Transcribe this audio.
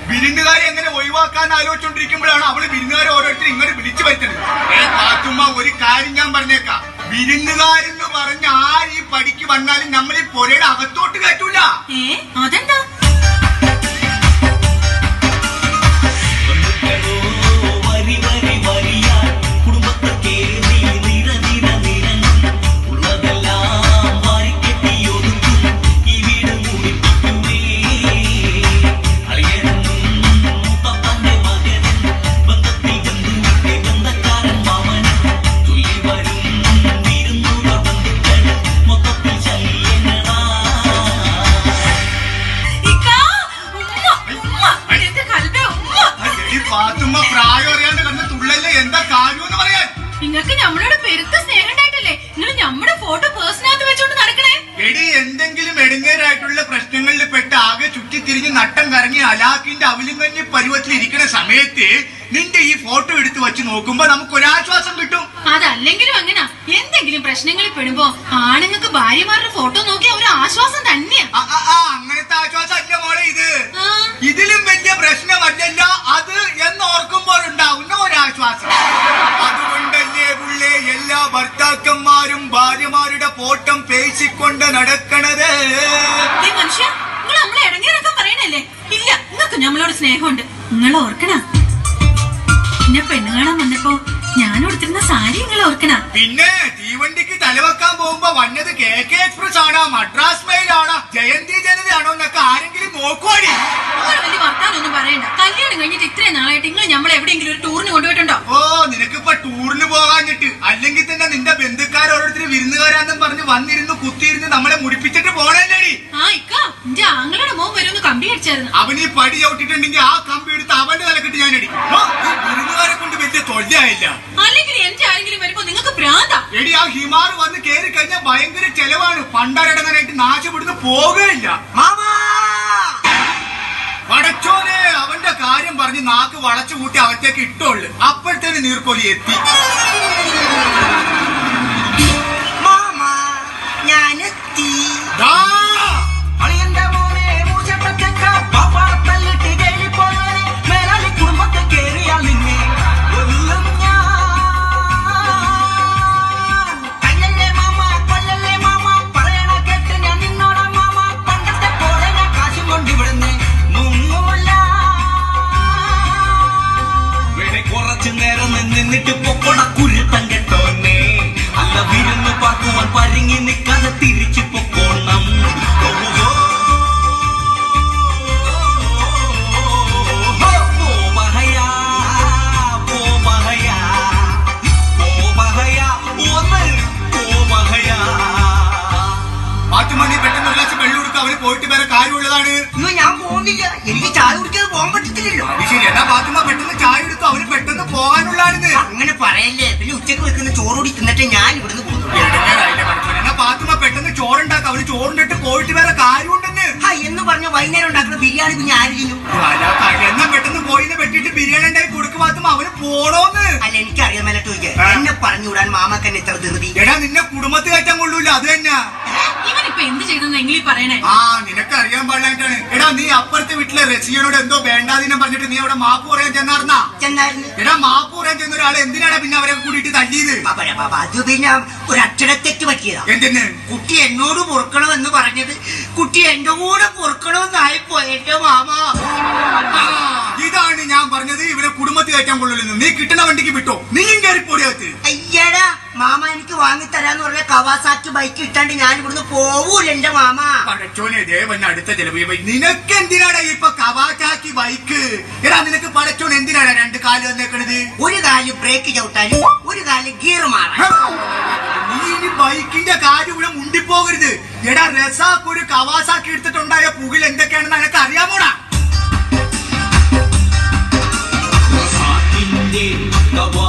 വിരുന്നുകാരെ എങ്ങനെ ഒഴിവാക്കാൻ ആലോചിച്ചോണ്ടിരിക്കുമ്പോഴാണ് അവള് വിരുന്നുകാരെ ഓരോരുത്തരും ഇങ്ങോട്ട് വിളിച്ചു വരുത്തുന്നത്. പാത്തുമ്മ, ഒരു കാര്യം ഞാൻ പറഞ്ഞേക്കാം, വിരുന്നുകാരെന്ന് പറഞ്ഞ ആര് ഈ പടിക്ക് വന്നാലും നമ്മൾ ഈ പുരയുടെ അകത്തോട്ട് കയറ്റൂല. അതെന്താ? പാത്തുമ്മ, പ്രായം അറിയാണ്ട് കണ്ട് തുള്ളല്ലേ, എന്താ കാര്യമെന്ന് പറയാൻ? നിങ്ങൾക്ക് നമ്മളോട് പെരുത്ത സ്നേഹം ഉണ്ടായിട്ടല്ലേ നിങ്ങൾ നമ്മുടെ ഫോട്ടോ പേഴ്സിനകത്ത് വെച്ചോണ്ട് നടക്കണേ? എടി, എന്തെങ്കിലും എടങ്ങേറായിട്ടുള്ള പ്രശ്നങ്ങളിൽ പെട്ട് ആകെ ചുറ്റിത്തിരിഞ്ഞ് നട്ടം കറങ്ങി അലാക്കിന്റെ അവലിംഗഞ്ഞ പരുവത്തിൽ ഇരിക്കുന്ന സമയത്ത് നിന്റെ ഈ ഫോട്ടോ എടുത്ത് വെച്ച് നോക്കുമ്പോ നമുക്കൊരാശ്വാസം കിട്ടും. അതല്ലെങ്കിലും എങ്ങനാ, എന്തെങ്കിലും പ്രശ്നങ്ങളിൽ പെടുമ്പോ ആണുങ്ങൾക്ക് ഭാര്യമാരുടെ ഫോട്ടോ നോക്കിയ ഒരു ആശ്വാസം തന്നെയാ. അങ്ങനത്തെ ആശ്വാസം അല്ല മോളെ ഇത്. ഇതിലും വലിയ പ്രശ്നമല്ലല്ല അത് എന്നോർക്കുമ്പോഴുണ്ടാവുന്ന ഒരാശ്വാസം. അതുകൊണ്ടല്ലേ പുള്ളേ എല്ലാ ഭർത്താക്കന്മാരും ഭാര്യമാരുടെ ഫോട്ടോ പേശിക്കൊണ്ട് നടക്കണത്. മനുഷ്യ, നിങ്ങൾ നമ്മളെ ഇടങ്ങേറൊക്കെ പറയണല്ലേ? ഇല്ല, നിങ്ങൾക്ക് നമ്മളോട് സ്നേഹമുണ്ട്. നിങ്ങൾ ഓർക്കണ, പിന്നെ പെണ്ണ് കാണാൻ വന്നപ്പോ ഞാൻ കൊടുത്തിരുന്ന സാരി നിങ്ങൾ ഓർക്കണ? പിന്നെ തീവണ്ടിക്ക് തലവെക്കാൻ പോകുമ്പോ വന്നത് KK എക്സ്പ്രസ് ആണോ, മദ്രാസ് മെയിൽ ആണോ, ജയന്തി ജനതയാണോ എന്നൊക്കെ ആരെങ്കിലും നോക്കുവാടി. നിങ്ങൾ വലിയ വർത്താനൊന്നും പറയണ്ട. കല്യാണം കഴിഞ്ഞിട്ട് ഇത്രയും നാളായിട്ട് നിങ്ങൾ നമ്മളെ എവിടെയെങ്കിലും ഒരു ടൂറിന് കൊണ്ടുപോയിട്ടുണ്ടോ? നിനക്കിപ്പോ ടൂറിന് പോകാഞ്ഞിട്ട്, അല്ലെങ്കിൽ തന്നെ നിന്റെ ബന്ധുക്കാർ ഓരോരുത്തർ വിരുന്നുകാരാന്നും പറഞ്ഞ് വന്നിരുന്ന് കുത്തിയിരുന്ന് നമ്മളെ മുടിപ്പിച്ചിട്ട് പോണല്ലേടി. എന്റെ ആങ്ങളുടെ മോൻ വരുമെന്ന് കമ്പി അടിച്ചായിരുന്നു. അവൻ ഈ പടി ചവിട്ടിട്ടുണ്ടെങ്കിൽ ആ കമ്പി എടുത്ത് അവന്റെ തലക്കിട്ട് ഞാനടി. വിരുന്നുകാരെ കൊണ്ട് വലിയ തൊല്ലയായില്ല. അല്ലെങ്കിൽ എന്റെ ആരെങ്കിലും വരുമ്പോ നിങ്ങൾക്ക് ഭ്രാന്താ. എടി, ആ ഹിമാർ വന്ന് കേറി കഴിഞ്ഞാൽ ഭയങ്കര ചെലവാണ്. പണ്ടാരടങ്ങാനായിട്ട് നാശപ്പെടുന്ന് പോകുകയില്ല. പടച്ചോനെ, അവന്റെ കാര്യം പറഞ്ഞ് നാക്ക് വളച്ചു കൂട്ടി അകത്തേക്ക് ഇട്ടോളൂ. അപ്പോഴത്തേന് നീർക്കോലി എത്തി. ഞാനെത്തി. കുടുംബത്തെ കേറിയാൽ നിന്നെ കല്ലല്ലേ മാമ, കൊല്ലല്ലേ മാമ, പറയണ കേട്ട് ഞാൻ നിന്നോട മാമ. പണ്ടത്തെ പോലെ ഞാൻ കാശും കൊണ്ടിവിടുന്നേ മുങ്ങൂല. കുറച്ചു നേരം നിന്നിട്ട് പൊക്കോണ കുരുത്തം കെട്ടോന്നെ. അല്ല വിരുന്ന് പാക്കുവാൻ പരിങ്ങി നിൽക്കാതെ തിരിച്ചു പൊക്കോണം. പാത്തുമണി, പെട്ടെന്ന് ഒരു ഗ്ലാസ് വെള്ളം കൊടുക്കുക. അവര് പോയിട്ട് വേറെ കാര്യമുള്ളതാണ്. ഞാൻ പോകുന്നില്ല, എനിക്ക് ചായ കുടിക്കാതെ പോകാൻ പറ്റത്തില്ലല്ലോ. അത് ശരി. എന്നാ പാത്തുമ്മ പെട്ടെന്ന് ചായ എടുത്തു. അവര് പെട്ടെന്ന് പോകാനുള്ളതാണിത്. അങ്ങനെ പറയല്ലേ, പിന്നെ ഉച്ചക്ക് വെക്കുന്ന ചോറുകൂടി തിന്നിട്ട് ഞാൻ ഇവിടുന്ന് പോകുന്നു. എന്നാ പാത്തുമ്മ പെട്ടെന്ന് ചോറുണ്ടാക്കുക. അവര് ചോറുണ്ടിട്ട് പോയിട്ട് വേറെ കാര്യമുണ്ടെന്ന് എന്ന് പറഞ്ഞ വൈകുന്നേരം ഉണ്ടാക്കുന്ന ബിരിയാണി കുഞ്ഞ് ആര് ചെയ്യും? എന്നാ പെട്ടെന്ന് പോയിന്ന് വെട്ടിട്ട് ബിരിയാണി ഉണ്ടാക്കി കൊടുക്കും. പാത്തുമ്മ, അവര് പോണോന്ന്. അല്ല, എനിക്കറിയാൻ മേലട്ട് ചോദിക്കാം, എന്നെ പറഞ്ഞുവിടാൻ മാമക്കന്നെ ഇത്ര ധൃതി? എടാ, നിന്നെ കുടുംബത്തിൽ കയറ്റാൻ കൊള്ളൂല, അത് തന്നെ. ഇവനിപ്പൊ എന്ത് ചെയ്തെന്ന് എങ്കിലും പറയണേ? നിനക്ക് അറിയാൻ പാടില്ലായിട്ടാണ്. എടാ, നീ അപ്പുറത്തെ വീട്ടിലെ റസിയനോട് എന്തോ വേണ്ടാതിനെ പറഞ്ഞിട്ട് നീ അവിടെ മാപ്പ് പറയാൻ ചെന്നാർന്നാ? ചെന്നായിരുന്നു. എടാ, മാപ്പ് പറയാൻ ചെന്ന ഒരാളെ എന്തിനാണ് പിന്നെ അവരെ കൂടിയിട്ട് തല്ലിയത്? അത് പിന്നെ ഒരു അക്ഷരത്തെറ്റ് പറ്റിയതാ. എന്തിന്? കുട്ടി എന്നോട് പൊറുക്കണമെന്ന് പറഞ്ഞത് കുട്ടി എന്റെ കൂടെ പൊറുക്കണമെന്നായി പോയേറ്റോ മാമ. ഇതാണ് ഞാൻ പറഞ്ഞത്, ഇവരെ കുടുംബത്തിൽ കയറ്റാൻ കൊള്ളില്ലെന്ന്. നീ കിട്ടുന്ന വണ്ടിക്ക് വിട്ടോ, നീയും കയറിപ്പോടിയകത്ത്. അയ്യടാ മാമ, എനിക്ക് വാങ്ങിത്തരാന്ന് പറഞ്ഞ കവാസാക്കി ബൈക്ക് ഇട്ടാണ്ട് ഞാൻ ഇവിടുന്ന് പോവൂല എന്റെ മാമ. പടച്ചോനെ, ദേവൻ അടുത്ത ചെലവ്. നിനക്ക് എന്തിനാടാ ഇപ്പൊ കവാസാക്കി ബൈക്ക്? എടാ, നിനക്ക് പടച്ചോൻ എന്തിനാടാ രണ്ട് കാല് വന്നേക്കണത്? ഒരു കാല് ബ്രേക്ക് ചവിട്ടാനും ഒരു കാല് ഗിയർ മാറാൻ. നീ ഇനി ബൈക്കിന്റെ കാര്യം ഇവിടെ മുണ്ടിപ്പോകരുത്. എടാ, റസാക്ക് ഒരു കവാസാക്കി എടുത്തിട്ടുണ്ടായ പുകിൽ എന്തൊക്കെയാണെന്ന് നിനക്ക് അറിയാമോടാ? കവാ